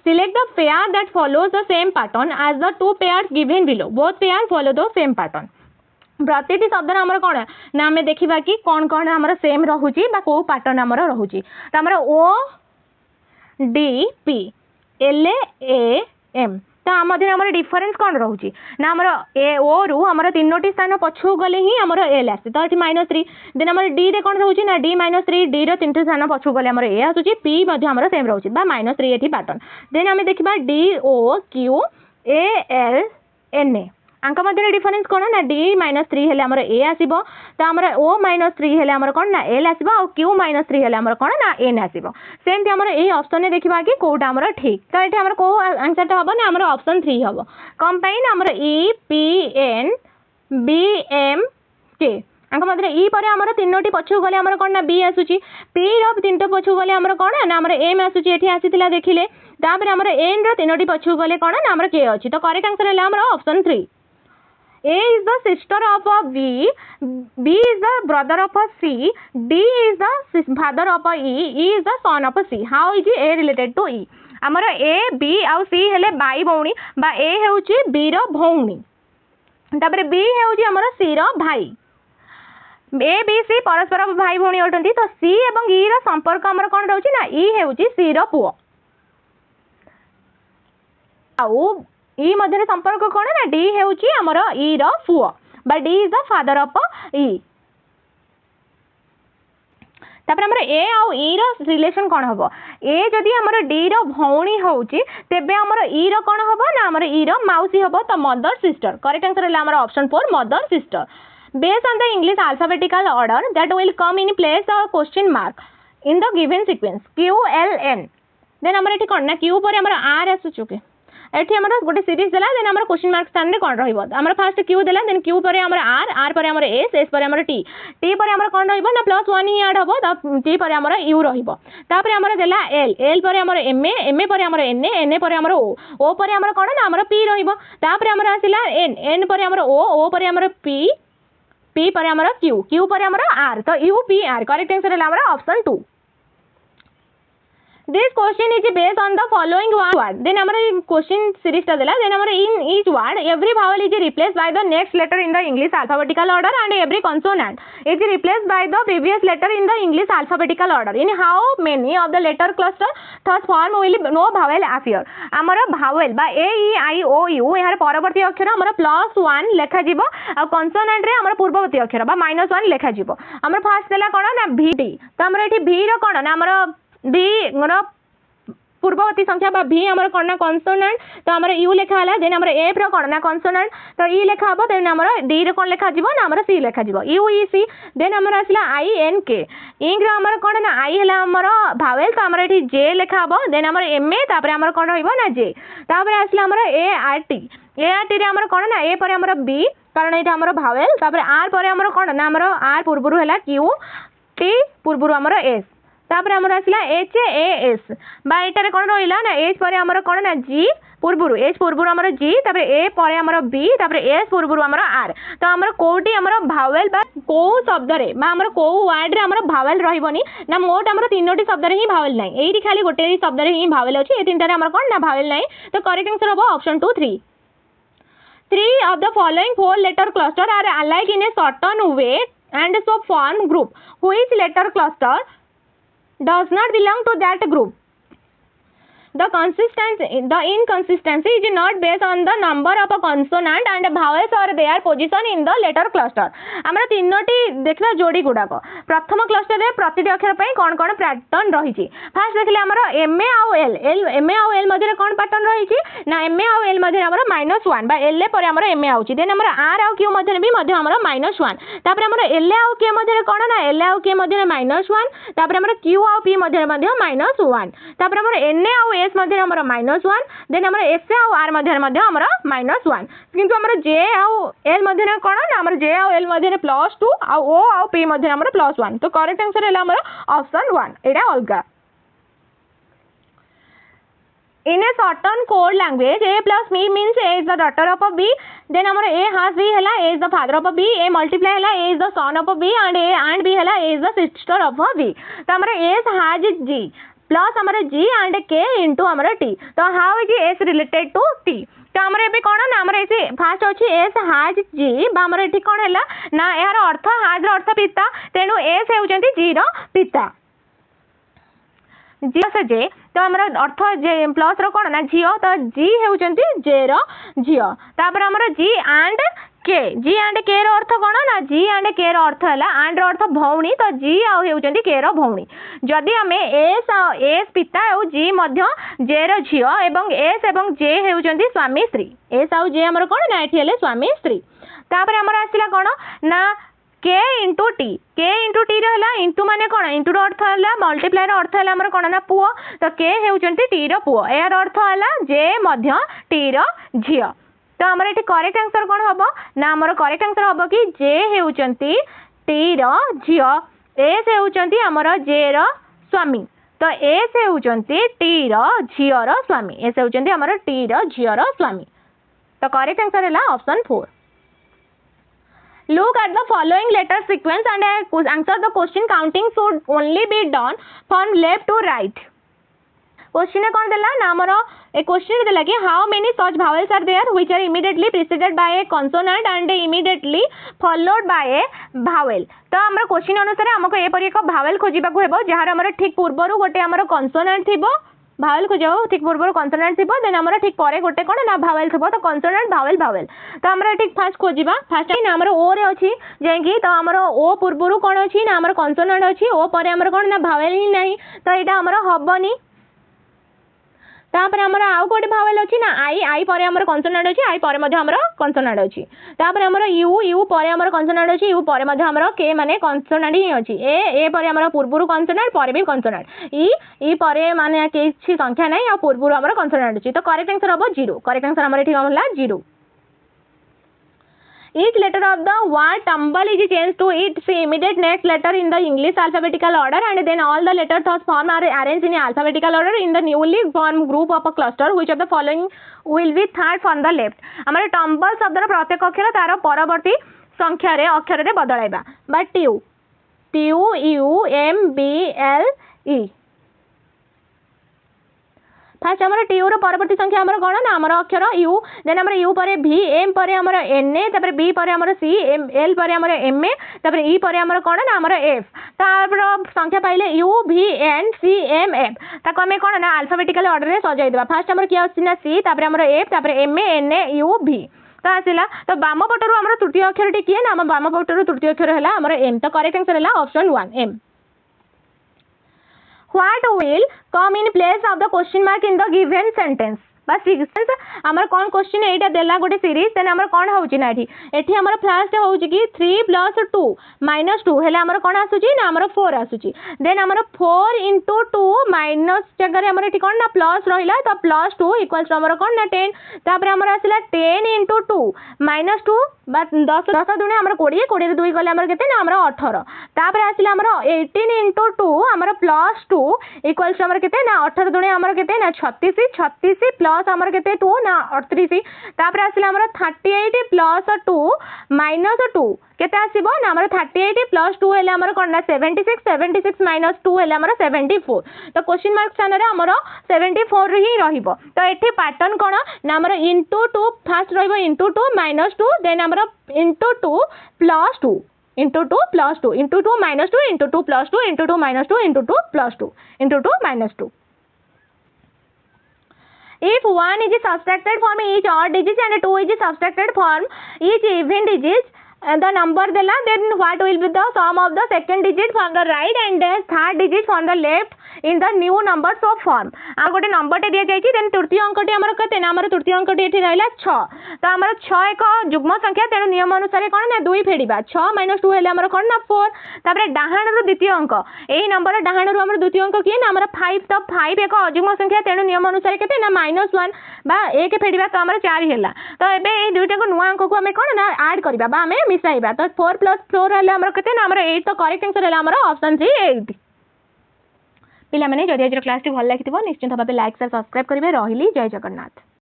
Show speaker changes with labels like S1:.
S1: Select the pair that follows the same pattern as the two pairs given below. Both pairs follow the same pattern. प्रतिटी शब्द आमर कौन ना आम देखा कि कौन कौन आमर सेम रोचे कौ पैटर्न आमर रोचे तो आमर O D P L A M तो आम आमर डिफरेन्स कौन रोचे ना आमर ए ओ रु आमर तीनोटी स्थान पछू गले ही आमर एल आसे तो ये -3 देन आमर डी रे कौन रोचे ना डी -3 डी रो 3 स्थान पछू गले आमर ए आसुची पी आमर सेम रोचे बा -3 ये पैटर्न देन आम देखा D O Q A L N A आंक मध्य डिफरेन्स कौन ना डी -3 हेले आमर ए आसीबो तो आमर ओ -3 हेले आमर कौन ना एल आसीबो और क्यू -3 हेले आमर कौन ना एन आसीबो सेमती आमर ए ऑप्शन ने देखिबा कि कोटा आमर ठीक तो एठी आमर को आंसर टा हबो ना आमर ऑप्शन 3 हबो कम पई ना आमर E P N B M K आंक मध्य ई पर आमर तीनोटी पछू गले आमर कौन ना बी आसुची पी रो तीनटा पछू गले आमर कौन ना आमर एम आसुची एठी आसीतिला देखिले तापर आमर एन रो तीनोटी पछू गले कौन ना आमर के अछि तो करेक्ट आंसर हेला आमर option 3 A is the sister of a B, B is the brother of a C, D is the father of a E is the son of a C. How is A related to E? आमर A, B आउ C हेले by भौणी बा A हेउची B रो भौणी तापर B हेउची आमर C रो भाई A B C परस्पर भाई भौणी अटंती तो C एवं E रो संपर्क आमर कोन रहउची ना E हेउची C रो पुओ आउ ई मध्य संपर्क कौन ना डी हेउची हमर ई रो पुओ बा D is the father of ई तापर हमर ए आउ ई रो रिलेशन कौन हबो ए जदी हमर डी रो भौणी होउची तेबे हमर ई रो कौन हबो ना हमर ई रो माउसी हबो तो मदर सिस्टर करेक्ट आंसर है हमर option 4 mother sister based on the English alphabetical order that will come in place of question mark in the given sequence Q L N then हमर एठी कोन ना Q पर हमर R आसु चुके एठी हमर गोटे सीरीज देला देन हमर क्वेश्चन मार्क स्थान रे कोन रहइबो हमर फर्स्ट क्यू देला देन क्यू पर हमर आर पर हमर एस एस पर हमर टी टी पर हमर कोन रहइबो ना +1 ही ऐड हबो त टी पर हमर यू रहइबो तापर हमर देला एल एल पर हमर एम ए पर हमर एन एन पर हमर ओ पर हमर कोन ना हमर पी रहइबो तापर हमर आसिला एन एन पर हमर ओ पर हमर पी पी पर हमर क्यू क्यू पर हमर आर तो U P R correct answer है हमर option 2 This question is based on the following word. Then our question series ta dela. Then our in each word, every vowel is replaced by the next letter in the English alphabetical order, and every consonant is replaced by the previous letter in the English alphabetical order. In how many of the letter cluster thus form will no vowel appear? Amara vowel by A E I O U. यार परवर्ती अक्षर हमारा +1 लेखा जीवो और consonant रे हमारा पूर्ववर्ती अक्षर बा -1 लेखा जीवो. हमारा फर्स्ट देला कोन ना V D. तो हमारा एठी V रो कोन ना हमारा V रो पूर्ववर्ती संख्या बा V हमर कोन ना कॉन्सोनेंट तो हमर U लेखा हला देन हमर F रो कोन ना कॉन्सोनेंट तो E लेखा हबो देन हमर D रो कोन लेखा जीवो ना हमर C लेखा जीवो U E C देन हमर आसला I N K इंग रो हमर कोन ना I हला हमर भावेल तो हमर एठी J लेखा हबो देन हमर M A तापर हमर कोन रहइबो ना J तापर आसला हमर A R T रे हमर कोन ना A पर हमर B कारण एटा हमर भावेल तापर R पर हमर कोन ना हमर R पूर्वरु हला Q T पूर्वरु हमर S तापर हमर आसला H A S बा एटारे कोन रहिला ना H पर हमर कोन ना G पूर्वरु H पूर्वरु हमर G तापर A पर हमर B तापर S पूर्वरु हमर R तो हमर कोटी हमर भावेल बा को शब्द रे बा हमर को वर्ड रे हमर भावेल रहिबोनी ना मोट हमर तीनोटी शब्द रे ही भावेल नै एही खाली गोटे ही शब्द रे ही भावेल अछि ए तीनटा रे हमर कोन ना भावेल नै तो करेक्ट आंसर हो option 2 3 Three of the following four letter cluster are alike in a certain way and so form group. Which letter cluster does not belong to that group? The inconsistency is not based on the number of a consonant and vowels or their position in the letter cluster. हमरा तीनोटी देखला जोड़ी गुडाक प्रथम cluster रे प्रतिटी अक्षर पई कोन कोन pattern रहिछि first देखले हमरा एम ए आउ एल एल एम ए आउ एल मध्ये कोन पैटर्न रहिछि ना एम ए आउ एल मध्ये हमरा -1 बा एल पर हमरा एम ए आउछि देन हमरा आर आउ क्यू मध्ये हमरा -1 तापर हमरा एल आउ के मध्ये कोन ना एल आउ के मध्ये -1 तापर हमरा क्यू आउ पी मध्ये -1 तापर हमरा एन ए आउ एस मध्ये हमरा -1 देन हमरा एस आउ आर मध्ये हमरा -1 किंतु हमरा जे आउ एल मध्ये कोन ना हमरा जे आउ एल मध्ये +2 आउ ओ आउ पी मध्ये हमरा +1 तो करेक्ट आंसर है हमरा ऑप्शन 1 एटा अलगा In a certain code language, A plus B means A is the daughter of a B. Then our A has B hela A is the father of a B. A multiply hela A is the son of a B, and A and B hela A is the sister of a B. तो हमारा A has G plus आमर G and K into आमर T। तो how is S related to T? तो आमर एबे कोन ना आमर एसे फास्ट अछि S हैज G बा आमर एठी कोन हैला ना यार अर्थ हैज रो अर्थ पिता, तेनु S हेउचंती G रो पिता। G से J तो आमर अर्थ J प्लस रो कोन ना झियो, तो G हेउचंती J रो झियो। तापर आमर G and K, G and K रो अर्थ कोन ना G एंड K रो अर्थ हैला एंड रो अर्थ भौणी, तो G आ हेउचंती K रो भौणी। जदि हमें S पिता और G मध्य J रो झियो एवं S एवं J हेउचंती स्वामी स्त्री, S आ J हमर कोन ना एठी हेले स्वामी स्त्री। तापर हमर आसिला कोन ना K into T, K into T रहला इंटू माने कोन इंटू रो अर्थ हैला मल्टीप्लाई रो अर्थ हैला हमर कोन ना पुओ, तो K हेउचंती T रो पुओ, एयर अर्थ हैला J मध्य T रो झियो। तो हमर एठी करेक्ट आंसर कोन हबो ना हमर करेक्ट आंसर हबो कि J हेउचंती T रो झियो, S हेउचंती हमर J रो स्वामी, तो S हेउचंती T रो झियो रो स्वामी, S हेउचंती हमर T रो झियो रो स्वामी। तो करेक्ट आंसर हैला option 4। Look at the following letter sequence and answer the question. Counting should only be done from left to right. Question कौन देला ना हमर ए क्वेश्चन देला कि how many such vowels are there which are immediately preceded by a consonant and immediately followed by a vowel. तो हमर question अनुसार हमको ए परि एक भावेल खोजिबा को हेबो जहार हमर ठीक पूर्वरु गोटे हमर कॉन्सोनेंट थिबो, भावेल खोजो ठीक पूर्वरु कॉन्सोनेंट थिबो, देन हमर ठीक परे गोटे कोन ना भावेल थिबो, तो कॉन्सोनेंट भावेल भावेल। तो हमर ठीक फास्ट खोजिबा, फास्ट ना हमर ओ रे अछि जेंकी, तो हमर ओ पूर्वरु कोन अछि ना हमर कॉन्सोनेंट अछि, ओ परे हमर कोन ना भावेल ही नहीं, तो एटा हमर हबनी। तापर हमर आउ कोटे भावेल अछि ना आई परे हमर कॉन्सोनेंट अछि, आई परे मध्ये हमर कॉन्सोनेंट अछि। तापर हमर यू परे हमर कॉन्सोनेंट अछि, यू परे मध्ये हमर के माने कॉन्सोनेंट ही अछि। ए परे हमर पूर्वरु कॉन्सोनेंट परे भी कॉन्सोनेंट, ई परे माने किछि संख्या नै आ पूर्वरु हमर कॉन्सोनेंट अछि। तो करेक्ट आंसर हबो 0, करेक्ट आंसर हमर एठी होला 0। Each letter of the word tumble is changed to its immediate next letter in the English alphabetical order, and then all the letters thus formed are arranged in alphabetical order in the newly formed group of a cluster. Which of the following will be third from the left? हमारे tumble शब्दर प्रत्येक अक्षर तार परवर्ती संख्या रे अक्षर रे बदलाइबा बा ट्यू, TUMBLE। फास्ट हमर टीयू रो परवर्ती संख्या हमर कोन ना हमर अक्षर यू, देन हमर यू परे भी, एम परे हमर एन ए, तापर बी परे हमर सी, एम एल परे हमर एम ए, तापर ई परे हमर कोन ना हमर एफ। तापर संख्या पाइले यू भी एन सी एम एफ, ताको हमें कोन ना अल्फाबेटिकल ऑर्डर रे सजाई देबा। फास्ट हमर किया अछि ना सी, तापर हमर एफ, तापर M A N A U भी। तो आसिला तो बाम पटरु हमर तृतीय अक्षर टी किए ना हम बाम पटरु तृतीय अक्षर हैला हमर एम। तो करेक्ट आंसर हैला option 1 M. What will come in place of the question mark in the given sentence? बस सिक्वेंस हमर कोन क्वेश्चन एटा देला गोटे सीरीज, देन हमर कोन होउची ना एठी हमर फर्स्ट होउची कि 3 + 2 - 2 हेले हमर कोन आसुची ना हमर 4 आसुची। देन हमर 4 * 2 माइनस जगह रे हमर एठी कोन ना प्लस रहिला, तो +2 = हमर कोन ना 10। तापर हमर आसिला 10 * 2 - 2 बा 10 10 दुने हमर 20, 20 रे 2 गले हमर केते ना हमर 18। तापर आसिला हमर 18 * 2 हमर +2 = हमर केते ना 18 दुने हमर केते ना 36, 36 प्लस हमर केते 2 ना 38। तापर आसिला हमर 38 + 2 - 2 केते आसीबो ना हमर 38 + 2 हेले हमर कोन ना 76, 76 - 2 हेले हमर 74। तो क्वेश्चन मार्क स्थान रे हमर 74 ही रहिबो। तो एठी पैटर्न कोन ना हमर * 2 फास्ट रहिबो * 2 - 2, देन हमर * 2 + 2 * 2 + 2 * 2 - 2 * 2 + 2 * 2 - 2 * 2 + 2 * 2 - 2। If 1 is subtracted from each odd digit and 2 is subtracted from each even digit, the number dela, then what will be the sum of the second digit from the right and the third digit from the left in the new number so form? आ गोटे number टे दिया जायछि, then तृतीय अंकटी हमर कते ना हमर तृतीय अंकटी एठी रहला 6। तो हमर 6 एक युग्म संख्या, तेनु नियम अनुसार कोन ना 2 फेडिबा 6 - 2 हेले हमर कोन ना 4। तापर डाहाण रो द्वितीय अंक, एही नंबर डाहाण रो हमर द्वितीय अंक किए ना हमर 5। तो 5 एक अयुग्म संख्या, तेनु नियम अनुसार केते ना -1 बा 1 फेडिबा, तो हमर 4 हेला। तो एबे ए दुइटा को नुवा अंक को हमें कोन ना ऐड करबा बा हमें मिसाइबा। तो 4 + 4 हेले हमर केते ना हमर 8। तो करेक्ट आंसर हेला हमर ऑप्शन 3 8। पिला माने जदि आज क्लास टी भल लागिथिबो निश्चित भाबे लाइक शेयर सब्सक्राइब करिवे। रहिली जय जगन्नाथ।